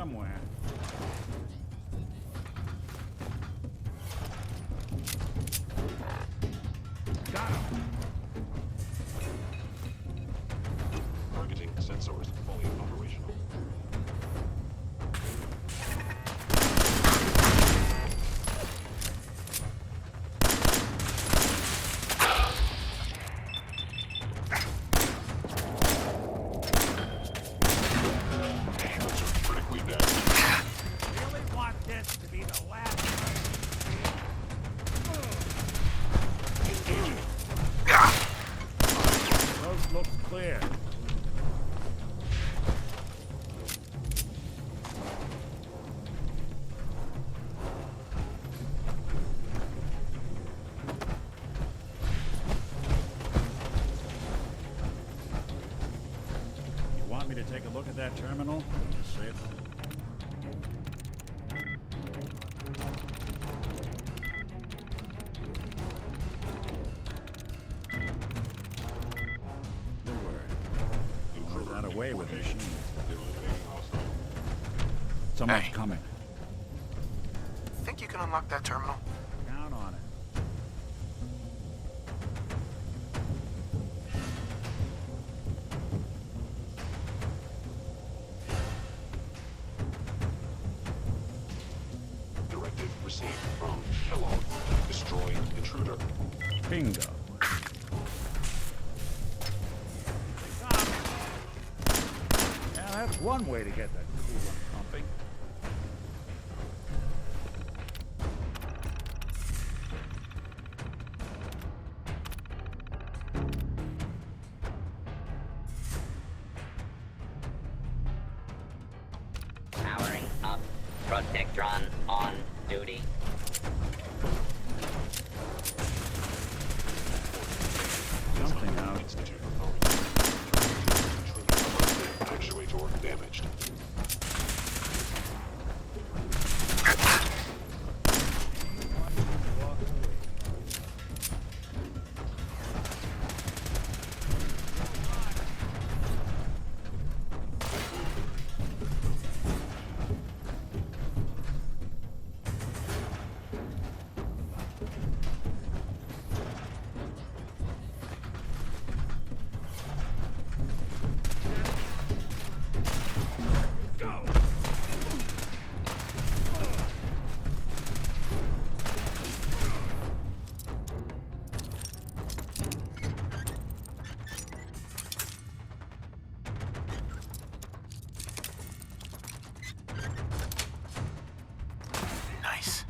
somewhere. Got him. Targeting sensors fully operational. Critically damaged. Really want this to be the last. Engaging. Those look clear. You want me to take a look at that terminal? Just say it. Good word. Always got away with machines. Eliminating hostile. Someone's Hey. coming. Think you can unlock that terminal? Count on it. Directive received from Kellogg's. Destroy intruder. Bingo. Yeah, that's one way to get that coolant pumping. Powering up. Protectron on duty. Something out. Institute authority. Actuator damaged. Nice.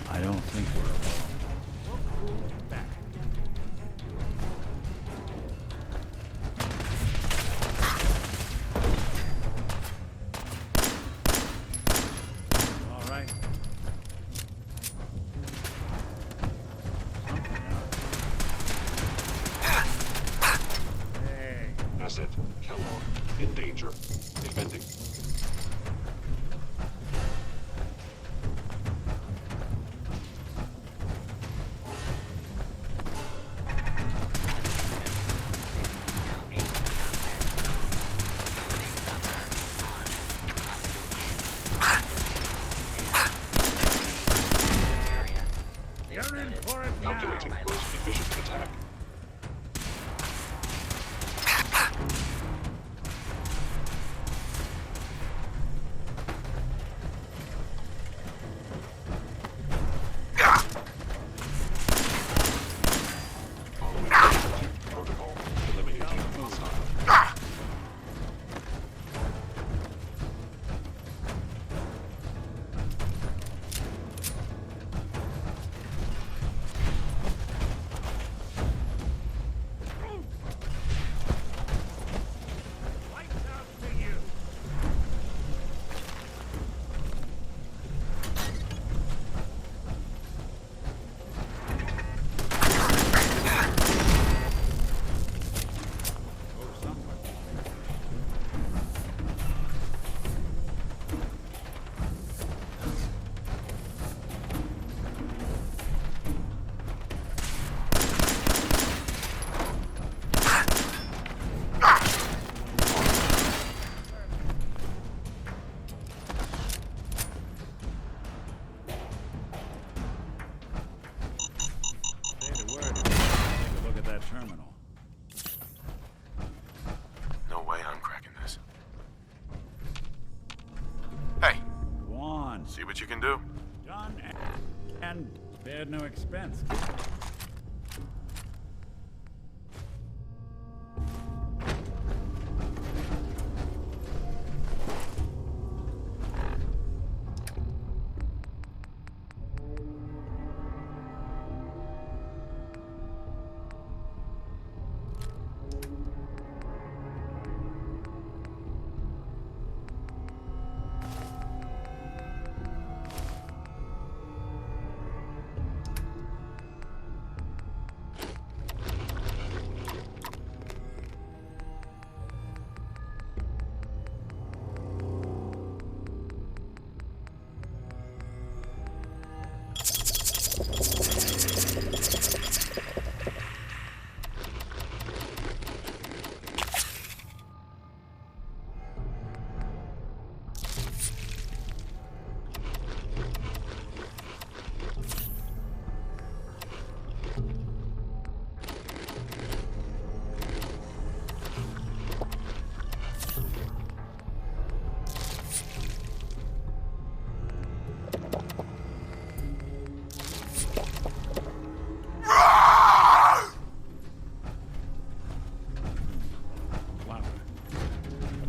I don't think we're alone. Back. All right. Hey. Asset Kellogg in danger. Defending. You're in for it now. Calculating most efficient attack. terminal. No way I'm cracking this. Hey, Go on. see what you can do? Done and spared no expense.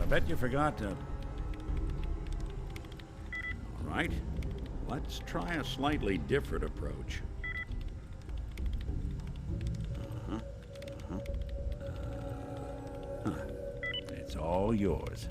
Bet you forgot to... All right. Let's try a slightly different approach. It's all yours.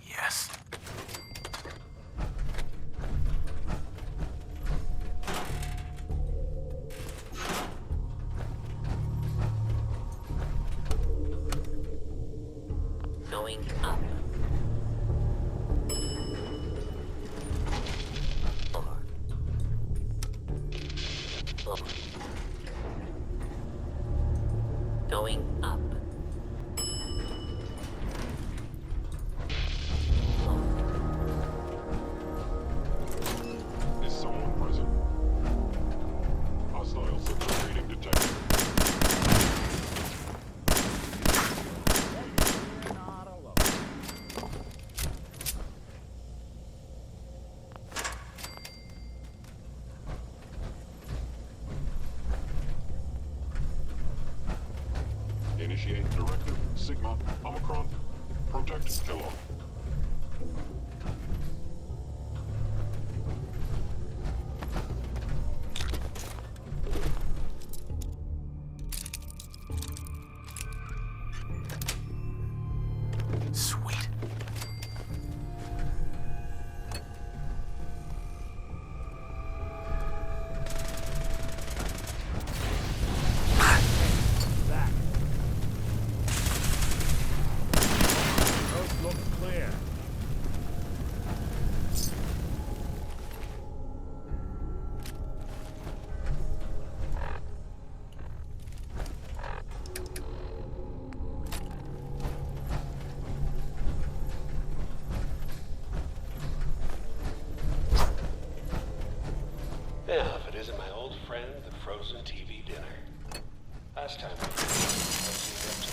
Yes. Going up. 4. 4. Going up. 4. Is someone present? Hostile signal reading detected. You're not alone. Initiate directive Sigma Omicron. Protect Kellogg. Sweet. Back. Coast looks clear. Yeah, if it isn't my old friend, the frozen TV dinner. Last time I was up to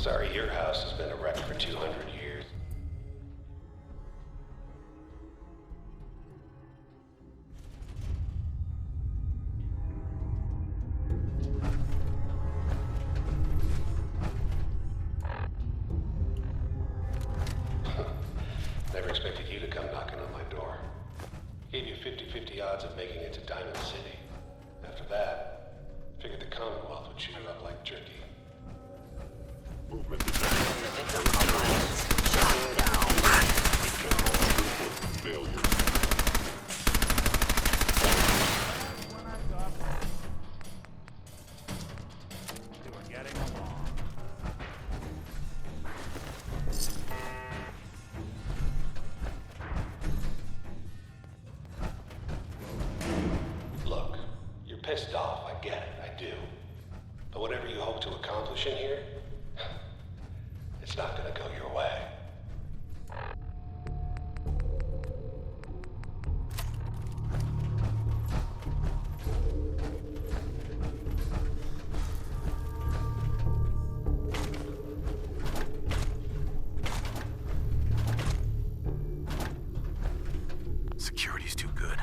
Sorry, your house has been a wreck for 200 years. Never expected you to come knocking on my door. Gave you 50-50 odds of making it to Diamond City. After that, figured the Commonwealth would chew you up like jerky. Movement detected. Failure. When I thought they were getting along. Look, you're pissed off, I get it, I do. But whatever you hope to accomplish in here, it's not gonna go your way. Security's too good.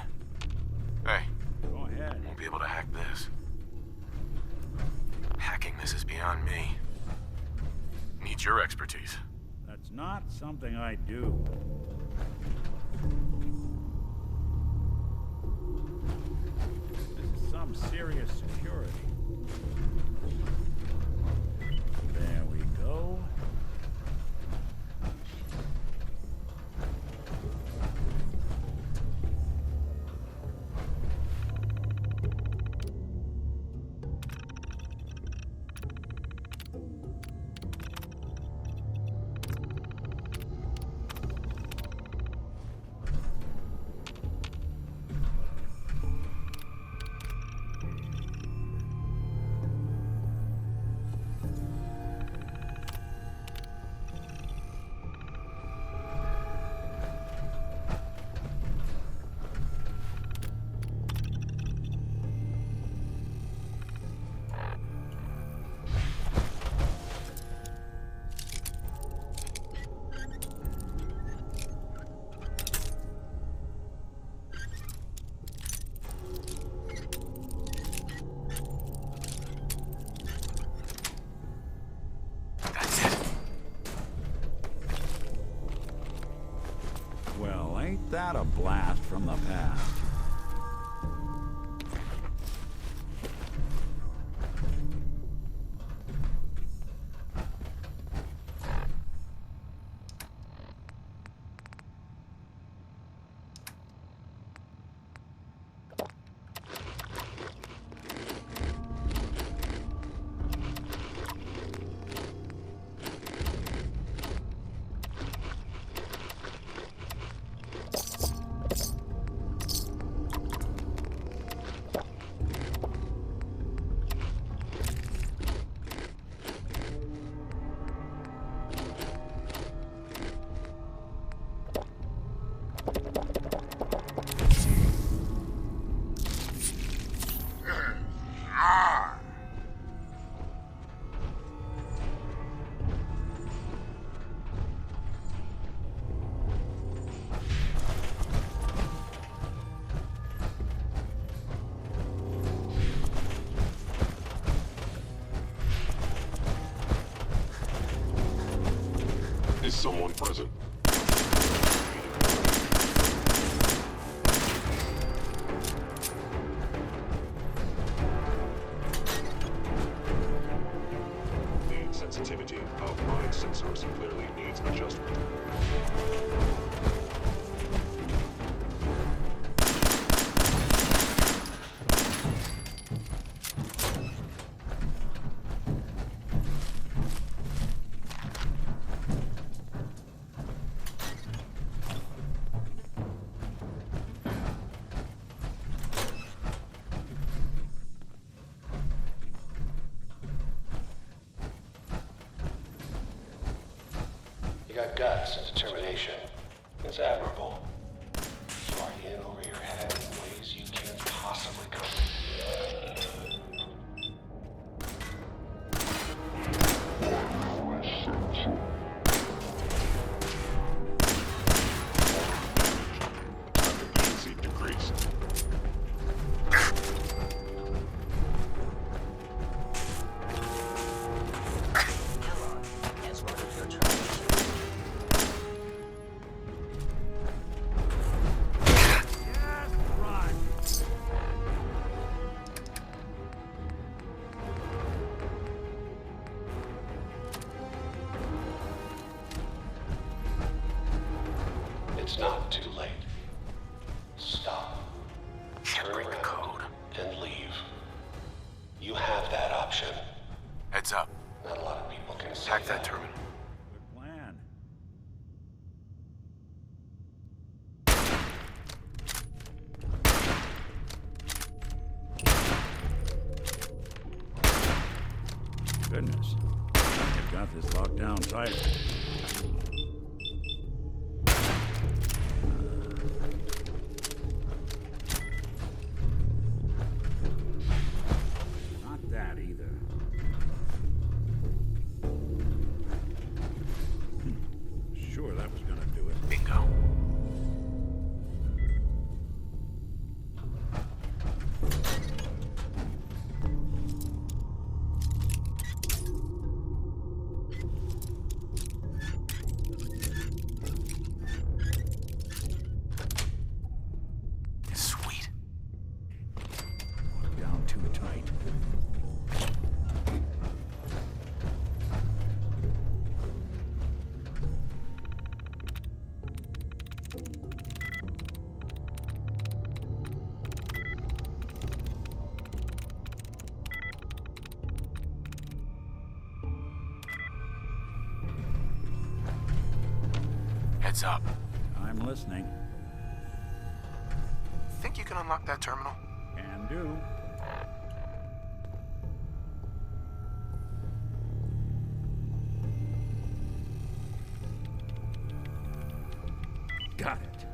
Hey, Go ahead. won't be able to hack this. Hacking this is beyond me. Needs your expertise. That's not something I do. This is some serious security. There we go. That's it. Well, ain't that a blast from the past? Is someone present? The sensitivity of my sensors clearly needs adjustment. You got guts and determination. It's admirable. You are in over your head in ways you can't possibly comprehend. Goodness. They've got this locked down tight. Not that either. Sure, that was gonna do it. Bingo. Sweet. Locked down too tight. Heads up. I'm listening. Think you can unlock that terminal? Can do. Got it.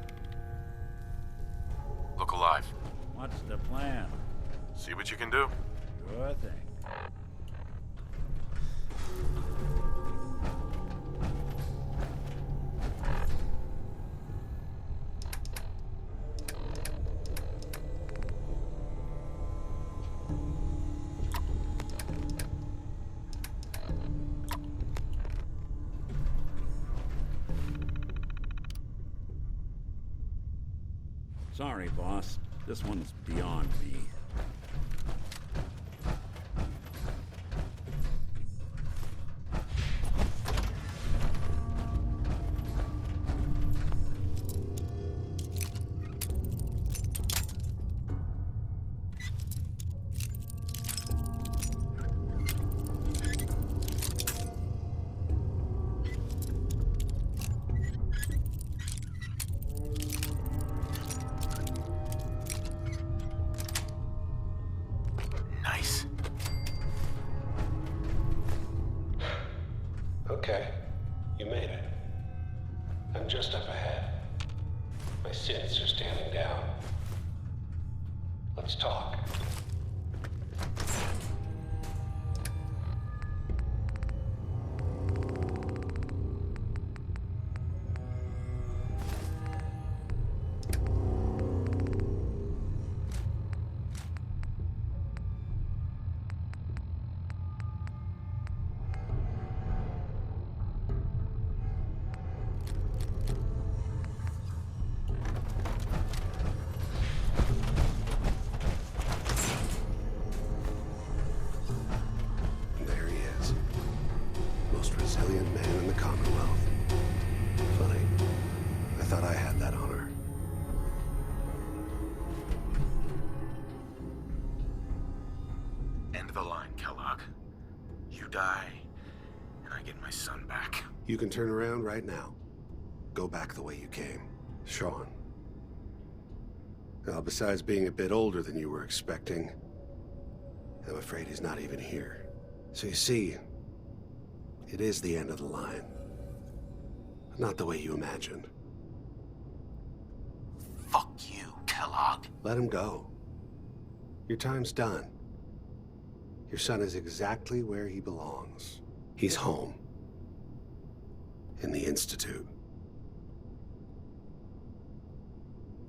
Look alive. What's the plan? See what you can do. Sure thing. Sorry, boss. This one's beyond me. Nice. Okay, you made it. I'm just up ahead. My sins are standing down. Let's talk. There he is. Most resilient man in the Commonwealth. Funny. I thought I had that honor. End of the line, Kellogg. You die, and I get my son back. You can turn around right now. Go back the way you came. Sean. Now, besides being a bit older than you were expecting, I'm afraid he's not even here. So you see, it is the end of the line. Not the way you imagined. Fuck you, Kellogg. Let him go. Your time's done. Your son is exactly where he belongs. He's home. In the Institute.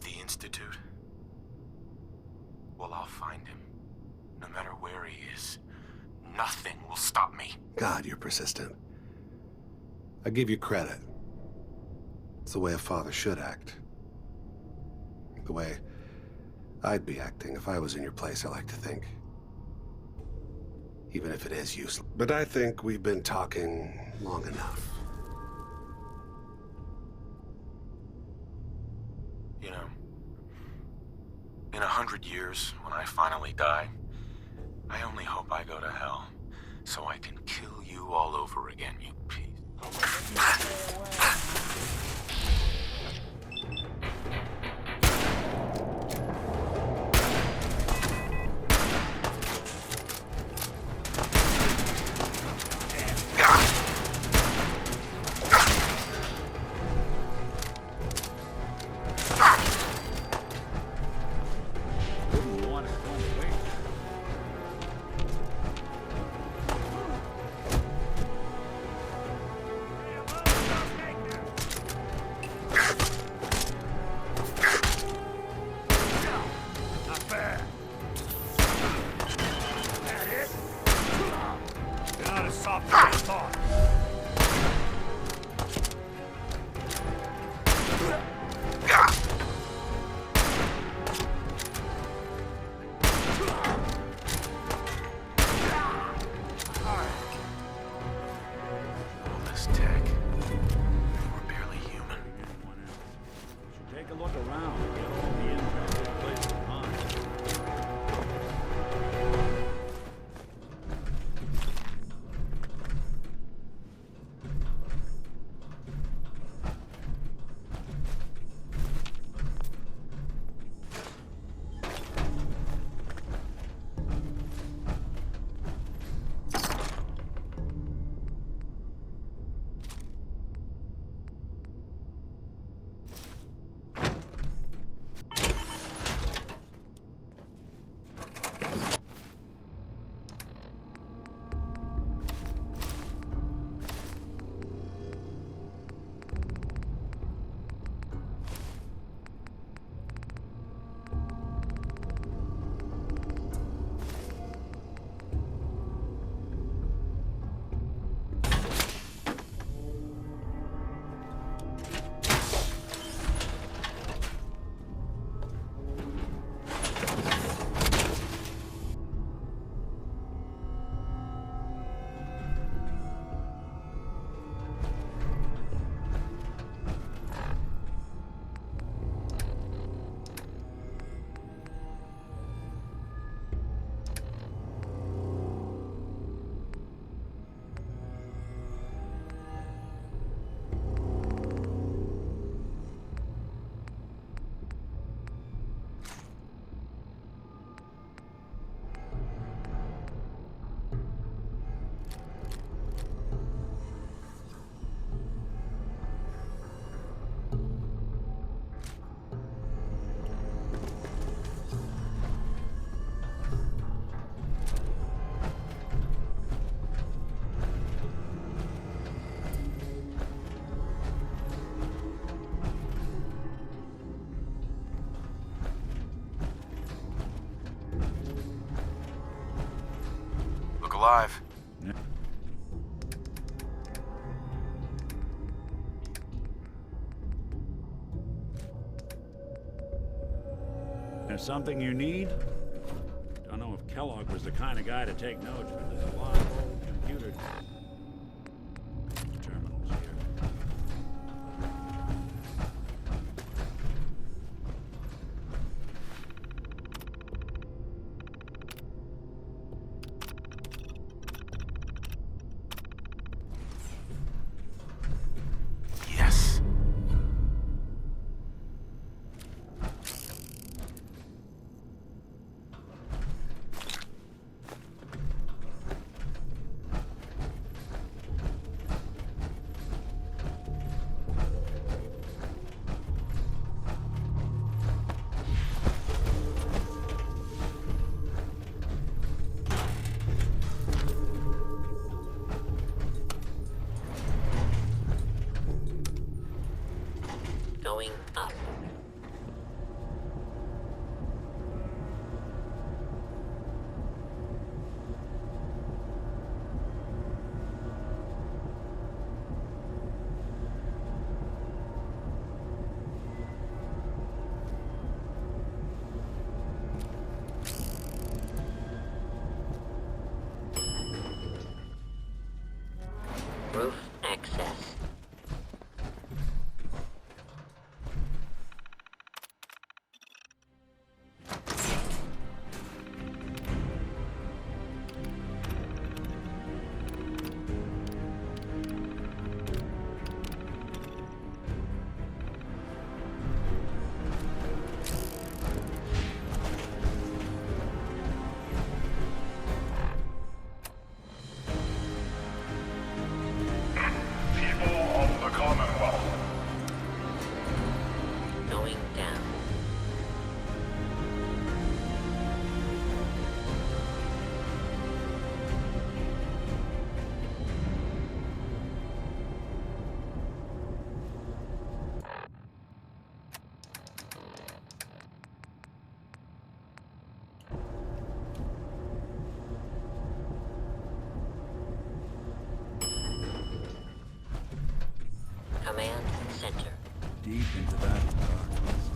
The Institute? Well, I'll find him. No matter where he is. Nothing will stop me. God, you're persistent. I give you credit. It's the way a father should act. The way I'd be acting if I was in your place, I like to think. Even if it is useless. But I think we've been talking long enough. You know, in 100 years, when I finally die, I only hope I go to hell, so I can kill you all over again, you piece. off the thought. All this tech. We're barely human. Should take a look around. Get all the intel this place is behind. Look alive. There's something you need? Don't know if Kellogg was the kind of guy to take notes, but there's a lot of old computer terminals here. Yes. Going up. Roof access. deep into that darkness.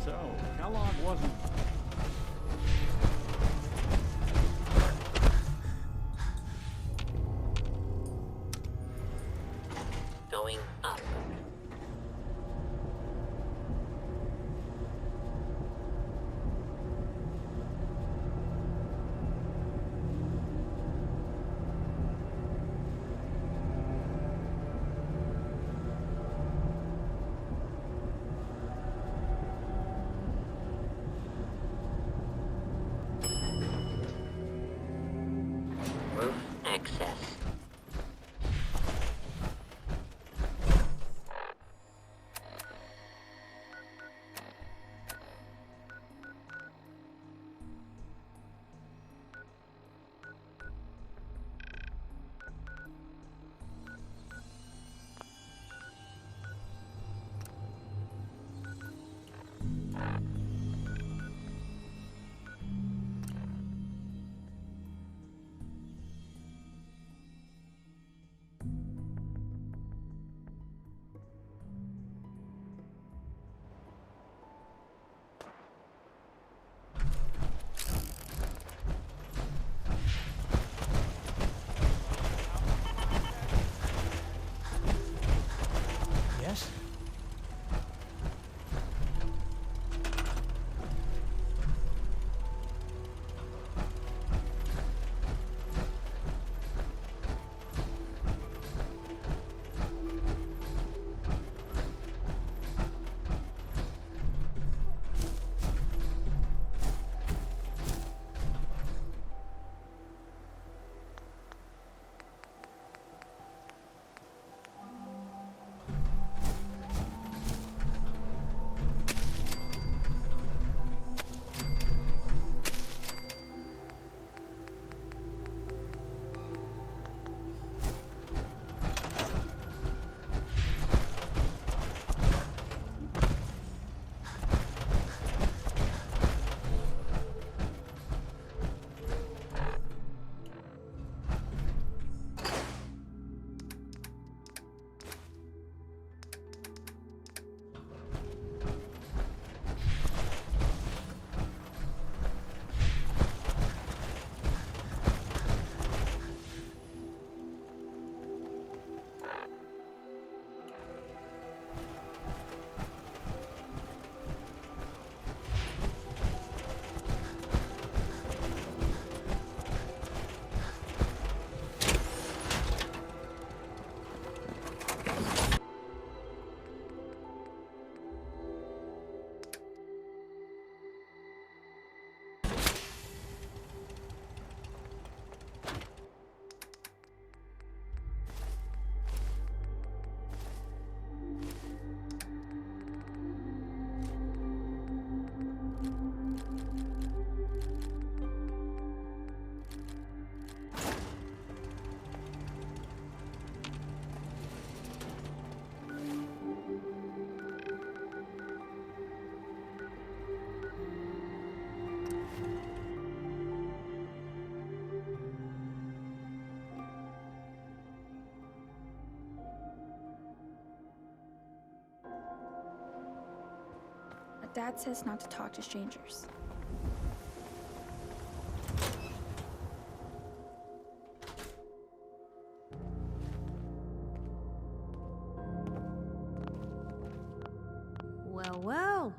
So, Kellogg wasn't... Going up. Roof access. Yes? Dad says not to talk to strangers. Well, well.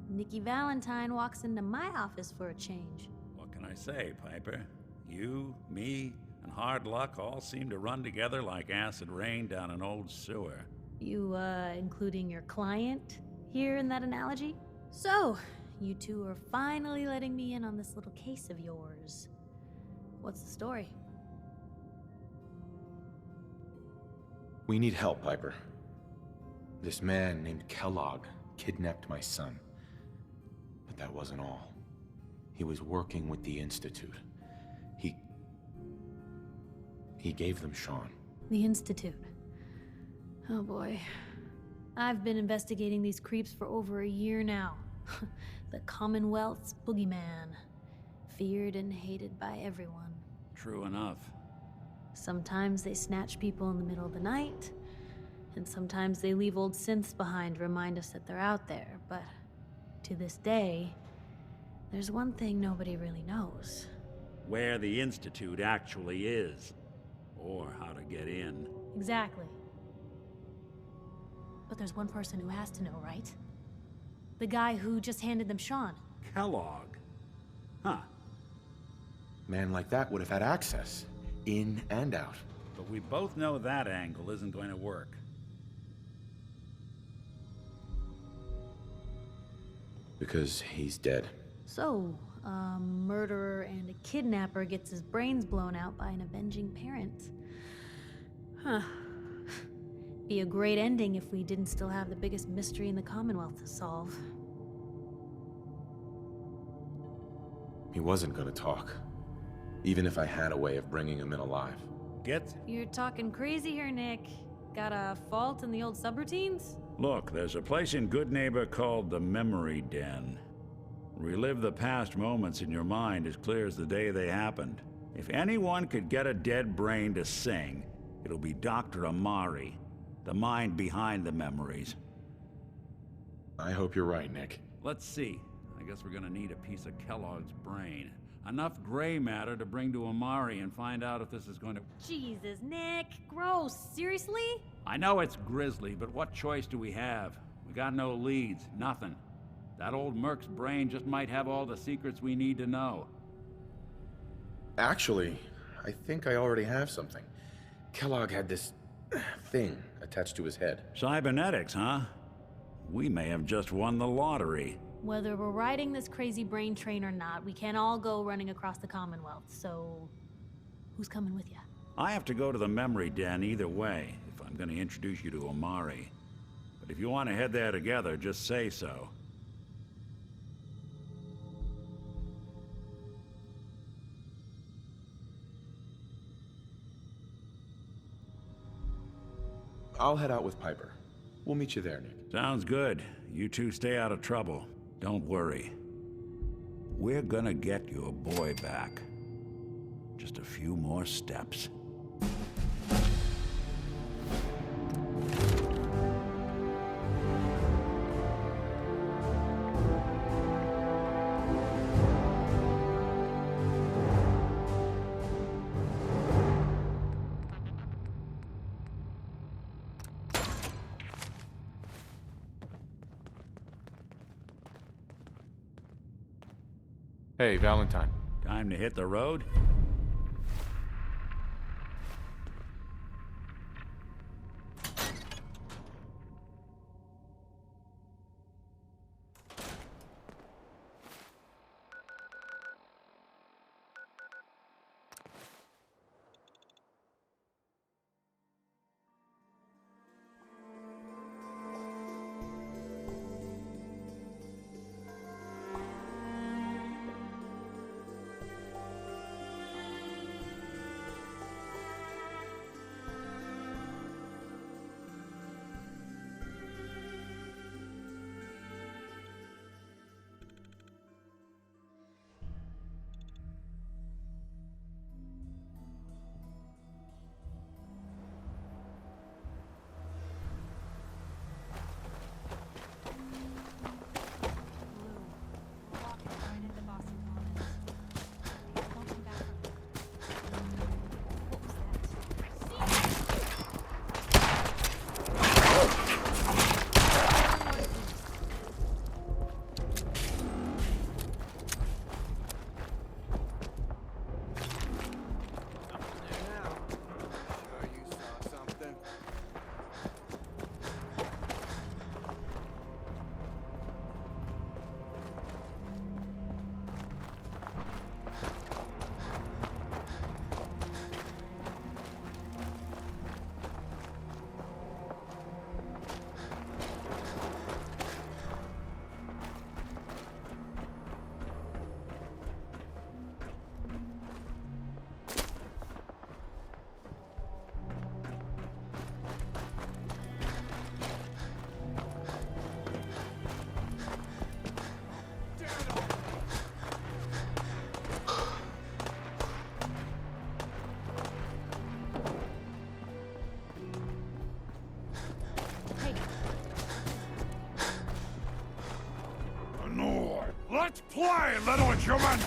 Nikki Valentine walks into my office for a change. What can I say, Piper? You, me, and hard luck all seem to run together like acid rain down an old sewer. You, including your client here in that analogy? So, you two are finally letting me in on this little case of yours. What's the story? We need help, Piper. This man named Kellogg kidnapped my son. But that wasn't all. He was working with the Institute. He gave them Sean. The Institute. Oh boy. I've been investigating these creeps for over a year now. The Commonwealth's boogeyman. Feared and hated by everyone. True enough. Sometimes they snatch people in the middle of the night, and sometimes they leave old synths behind to remind us that they're out there, but to this day, there's one thing nobody really knows. Where the Institute actually is. Or how to get in. Exactly. But there's one person who has to know, right? The guy who just handed them Sean. Kellogg. Huh. Man like that would have had access, in and out. But we both know that angle isn't going to work. Because he's dead. So, a murderer and a kidnapper gets his brains blown out by an avenging parent. Huh. Be a great ending if we didn't still have the biggest mystery in the Commonwealth to solve. He wasn't gonna talk. Even if I had a way of bringing him in alive. You're talking crazy here, Nick. Got a fault in the old subroutines? Look, there's a place in Good Neighbor called the Memory Den. Relive the past moments in your mind as clear as the day they happened. If anyone could get a dead brain to sing, it'll be Dr. Amari, the mind behind the memories. I hope you're right, Nick. Let's see. I guess we're gonna need a piece of Kellogg's brain. Enough gray matter to bring to Amari and find out if this is going to... Jesus, Nick. Gross. Seriously? I know it's grisly, but what choice do we have? We got no leads, nothing. That old Merc's brain just might have all the secrets we need to know. Actually, I think I already have something. Kellogg had this thing attached to his head. Cybernetics, huh? We may have just won the lottery. Whether we're riding this crazy brain train or not, we can't all go running across the Commonwealth, so... who's coming with you? I have to go to the Memory Den either way, if I'm going to introduce you to Amari. But if you want to head there together, just say so. I'll head out with Piper. We'll meet you there, Nick. Sounds good. You two stay out of trouble. Don't worry. We're gonna get your boy back. Just a few more steps. Hey, Valentine. Time to hit the road? Let's play, little human!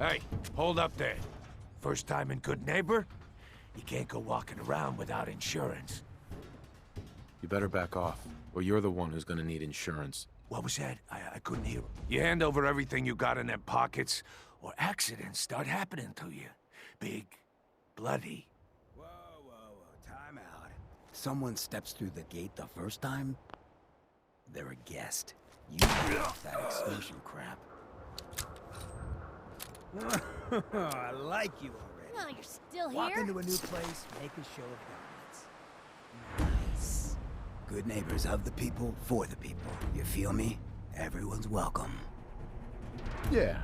Hey, hold up there. First time in Good Neighbor? You can't go walking around without insurance. You better back off, or you're the one who's gonna need insurance. What was that? I couldn't hear. You hand over everything you got in them pockets, or accidents start happening to you. Big, bloody. Whoa, time out. Someone steps through the gate the first time, they're a guest. You that exclusion crap. I like you already. No, you're still Walk here? into a new place, make a show of dominance. Nice. Good neighbors of the people, for the people. You feel me? Everyone's welcome. Yeah,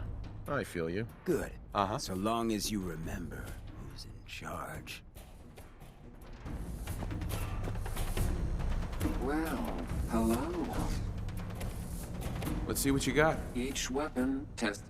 I feel you. Good. Uh-huh. So long as you remember who's in charge. Well, hello. Let's see what you got. Each weapon test.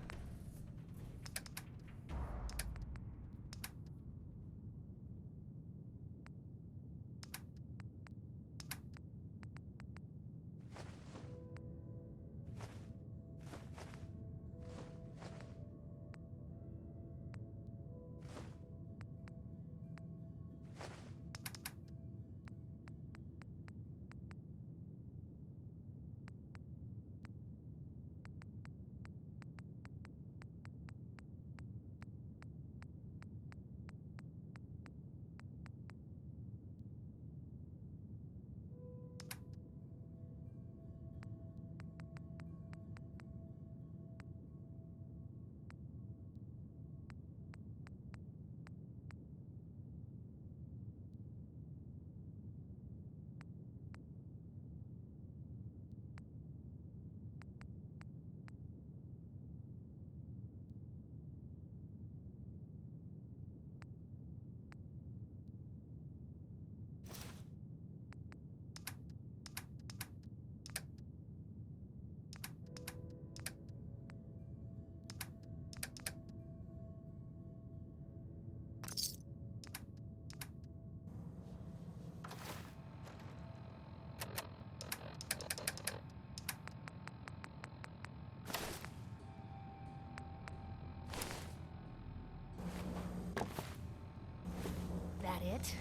That it?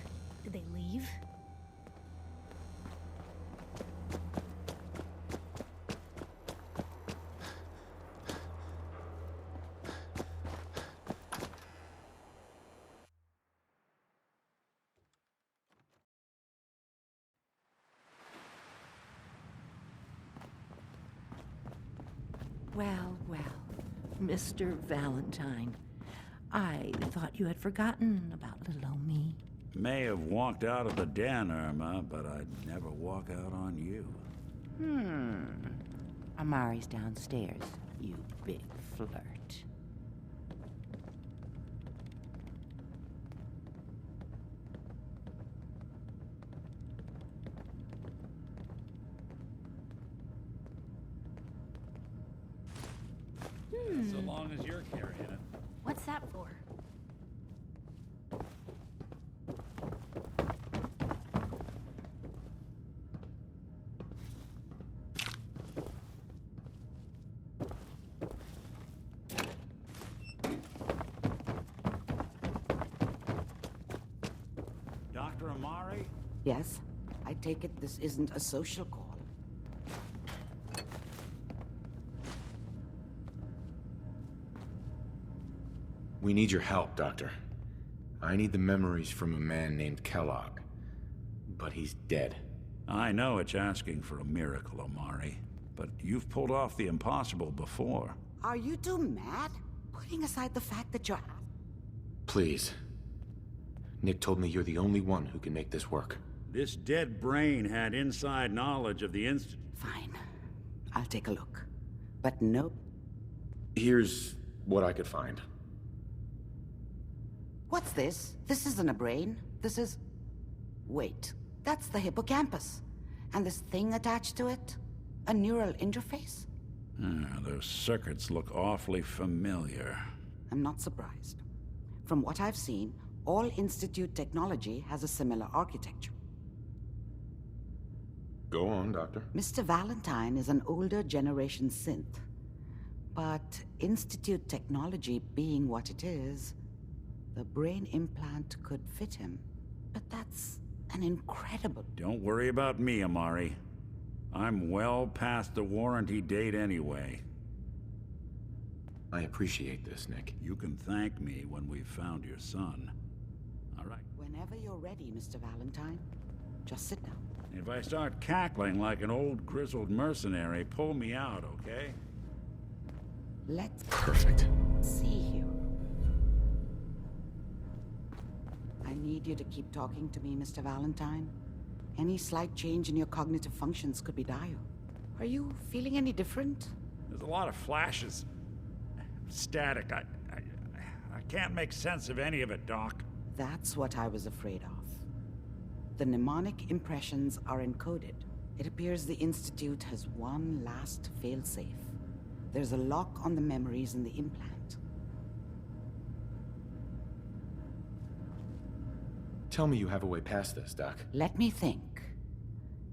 Did they leave? Well, well, Mr. Valentine. I thought you had forgotten about little old me. May have walked out of the den, Irma, but I'd never walk out on you. Amari's downstairs, you big flirt. So long as you're carrying it. What's that for? Dr. Amari? Yes? I take it this isn't a social call. We need your help, Doctor. I need the memories from a man named Kellogg. But he's dead. I know it's asking for a miracle, Amari, but you've pulled off the impossible before. Are you two mad? Putting aside the fact that you're... Please. Nick told me you're the only one who can make this work. This dead brain had inside knowledge of the Fine. I'll take a look. But nope. Here's what I could find. What's this? This isn't a brain. This is... Wait, that's the hippocampus. And this thing attached to it? A neural interface? Those circuits look awfully familiar. I'm not surprised. From what I've seen, all Institute technology has a similar architecture. Go on, Doctor. Mr. Valentine is an older generation synth. But Institute technology being what it is, the brain implant could fit him. But that's an incredible... Don't worry about me, Amari. I'm well past the warranty date anyway. I appreciate this, Nick. You can thank me when we've found your son. All right. Whenever you're ready, Mr. Valentine, just sit down. If I start cackling like an old grizzled mercenary, pull me out, okay? Let's... Perfect. see here. I need you to keep talking to me, Mr. Valentine. Any slight change in your cognitive functions could be dire. Are you feeling any different? There's a lot of flashes. Static. I can't make sense of any of it, Doc. That's what I was afraid of. The mnemonic impressions are encoded. It appears the Institute has one last failsafe. There's a lock on the memories in the implant. Tell me you have a way past this, Doc. Let me think.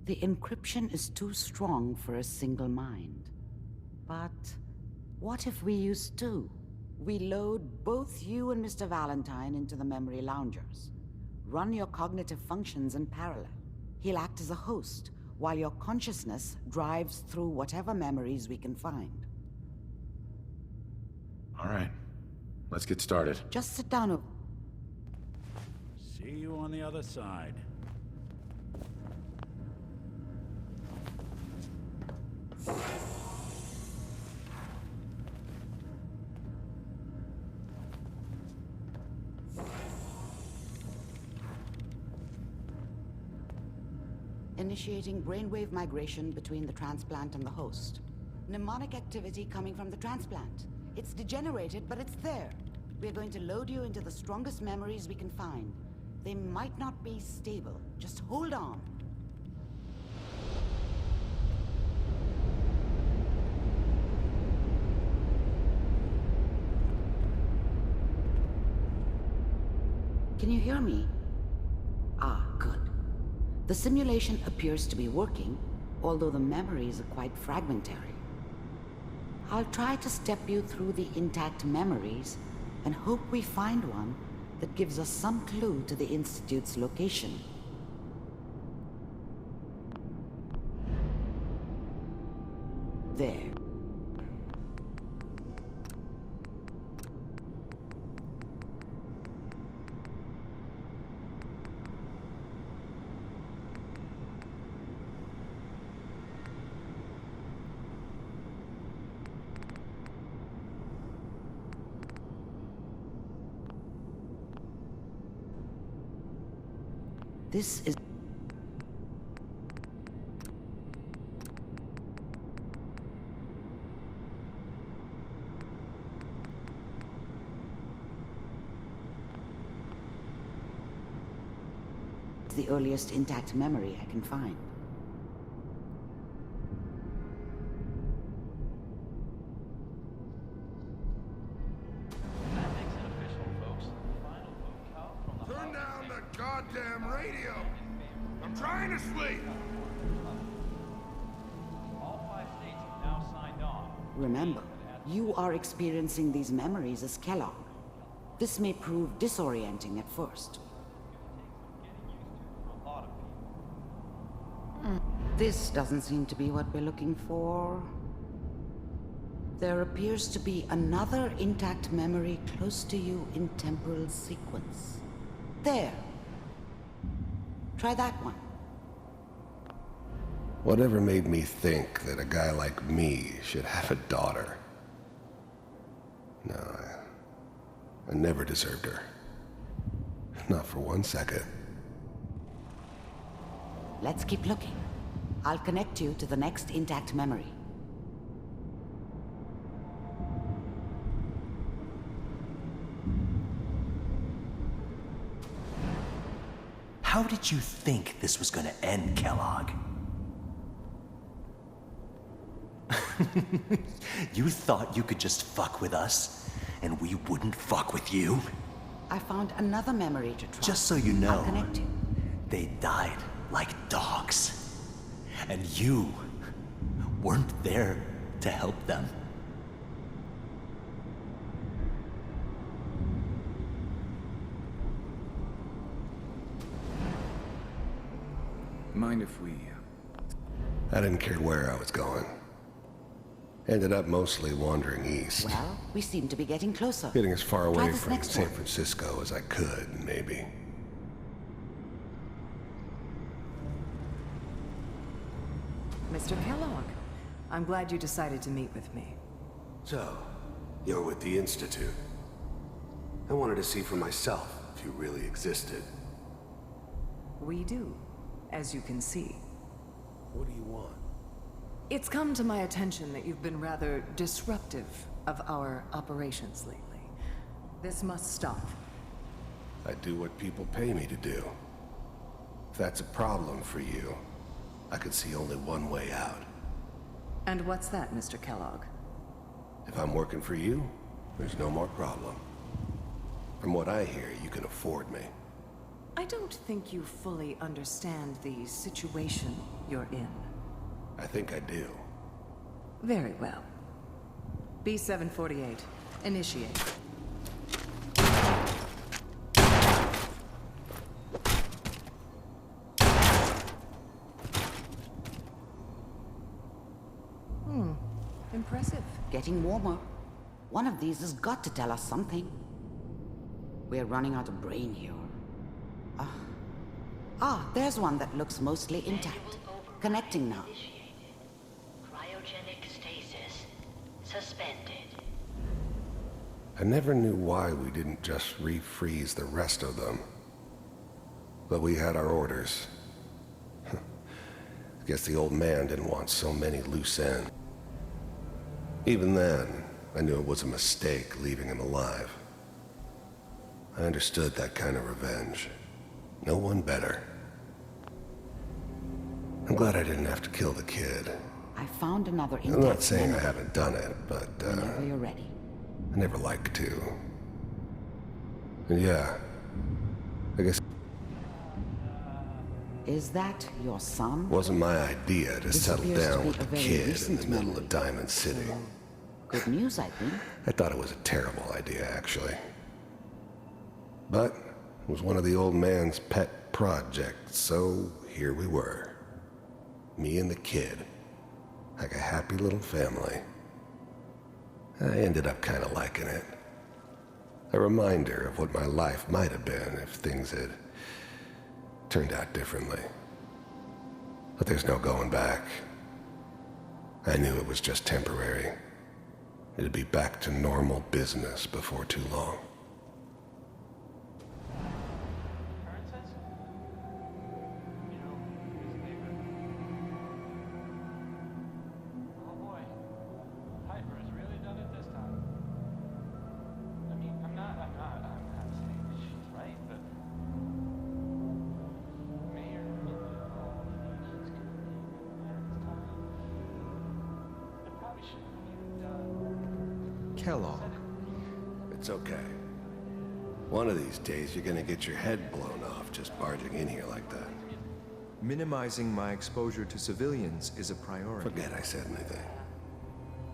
The encryption is too strong for a single mind. But what if we use two? We load both you and Mr. Valentine into the memory loungers. Run your cognitive functions in parallel. He'll act as a host, while your consciousness drives through whatever memories we can find. All right. Let's get started. Just sit down. See you on the other side. Initiating brainwave migration between the transplant and the host. Mnemonic activity coming from the transplant. It's degenerated, but it's there. We're going to load you into the strongest memories we can find. They might not be stable. Just hold on. Can you hear me? Ah, good. The simulation appears to be working, although the memories are quite fragmentary. I'll try to step you through the intact memories and hope we find one that gives us some clue to the Institute's location. There. This is... the earliest intact memory I can find. Turn down the goddamn radio! I'm trying to sleep! All 5 states have now signed on. Remember, you are experiencing these memories as Kellogg. This may prove disorienting at first. This doesn't seem to be what we're looking for. There appears to be another intact memory close to you in temporal sequence. There. Try that one. Whatever made me think that a guy like me should have a daughter? No, I never deserved her. Not for 1 second. Let's keep looking. I'll connect you to the next intact memory. How did you think this was gonna end, Kellogg? You thought you could just fuck with us, and we wouldn't fuck with you? I found another memory to try. Just so you know, I'll connect you. they died like dogs. And you weren't there to help them. Mind if we... I didn't care where I was going. Ended up mostly wandering east. Well, we seem to be getting closer. Getting as far Try away this from next San one. Francisco as I could, maybe. Mr. Kellogg, I'm glad you decided to meet with me. So, you're with the Institute. I wanted to see for myself if you really existed. We do, as you can see. What do you want? It's come to my attention that you've been rather disruptive of our operations lately. This must stop. I do what people pay me to do. If that's a problem for you, I could see only one way out. And what's that, Mr. Kellogg? If I'm working for you, there's no more problem. From what I hear, you can afford me. I don't think you fully understand the situation you're in. I think I do. Very well. B-748, initiate. Impressive. Getting warmer. One of these has got to tell us something. We're running out of brain here. There's one that looks mostly intact. Connecting now. Cryogenic stasis suspended. I never knew why we didn't just refreeze the rest of them. But we had our orders. I guess the old man didn't want so many loose ends. Even then, I knew it was a mistake leaving him alive. I understood that kind of revenge. No one better. I'm glad I didn't have to kill the kid. I found another intact I'm not saying I memory. haven't done it, but Whenever you're ready. I never like to. And yeah, I guess Is that your son? it wasn't my idea to This settle appears to down be with a the very kid in recent the middle memory. of Diamond City. Good news, I think. I thought it was a terrible idea, actually. But it was one of the old man's pet projects, so here we were. Me and the kid. Like a happy little family. I ended up kind of liking it. A reminder of what my life might have been if things had turned out differently. But there's no going back. I knew it was just temporary. It'd be back to normal business before too long. Kellogg. It's okay. One of these days, you're gonna get your head blown off just barging in here like that. Minimizing my exposure to civilians is a priority. Forget I said anything.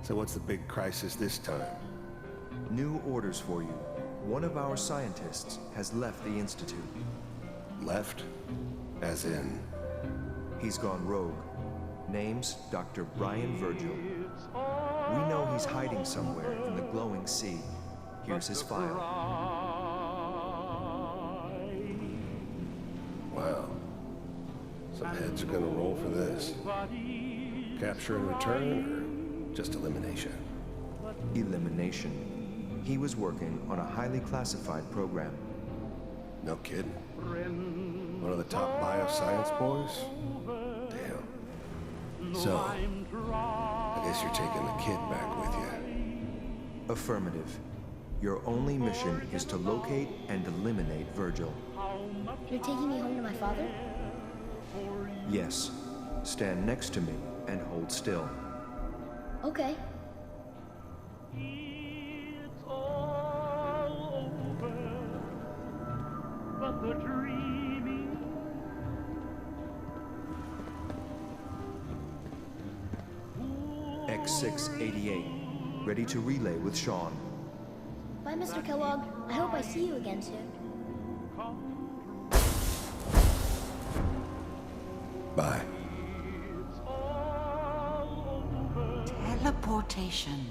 So what's the big crisis this time? New orders for you. One of our scientists has left the Institute. Left? As in? He's gone rogue. Name's Dr. Brian Virgil. We know he's hiding somewhere in the glowing sea. Here's his file. Wow. Some heads are gonna roll for this. Capture and return, or just elimination? Elimination. He was working on a highly classified program. No kidding. One of the top bioscience boys? Damn. So, I guess you're taking the kid back with you. Affirmative. Your only mission is to locate and eliminate Virgil. You're taking me home to my father? Yes. Stand next to me and hold still. Okay. It's all over, but the dreaming. X688, ready to relay with Sean. Bye, Mr. Kellogg. I hope I see you again soon. Bye. Teleportation.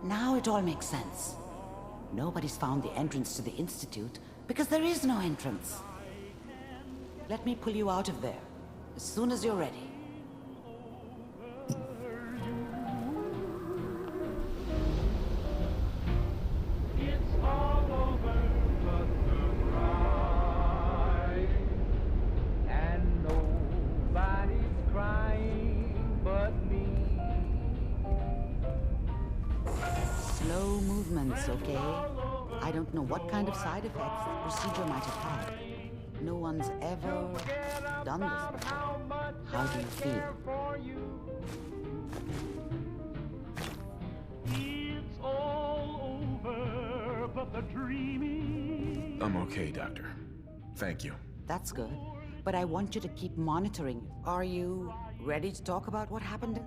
Now it all makes sense. Nobody's found the entrance to the Institute because there is no entrance. Let me pull you out of there as soon as you're ready. It's all over but the crying, and nobody's crying but me. Slow movements, okay? I don't know what kind of side effects the procedure might have had. No one's ever done this before. How do you feel? It's all over but the dreaming. I'm okay, Doctor. Thank you. That's good. But I want you to keep monitoring. Are you ready to talk about what happened?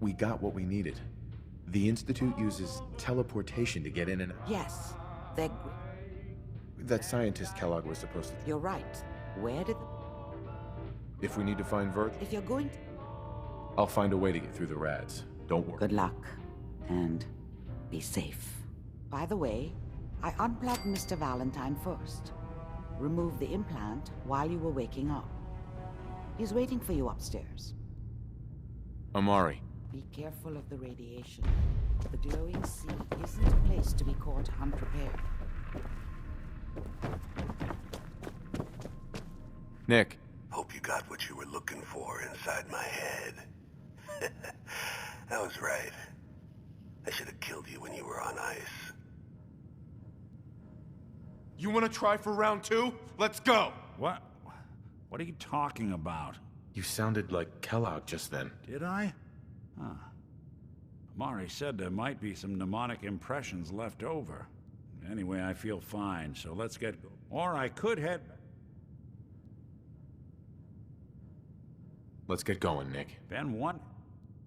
We got what we needed. The Institute uses teleportation to get in and out. Yes, they're That scientist Kellogg was supposed to... You're right. Where did... If we need to find Virgil, If you're going to... I'll find a way to get through the rads. Don't worry. Good luck. And be safe. By the way, I unplugged Mr. Valentine first. Removed the implant while you were waking up. He's waiting for you upstairs. Amari. Be careful of the radiation. The glowing sea isn't a place to be caught unprepared. Nick. Hope you got what you were looking for inside my head. I was right. I should have killed you when you were on ice. You want to try for round 2? Let's go! What? What are you talking about? You sounded like Kellogg just then. Did I? Huh. Amari said there might be some mnemonic impressions left over. Anyway, I feel fine, so let's get... Or I could head... Let's get going, Nick. Ben, what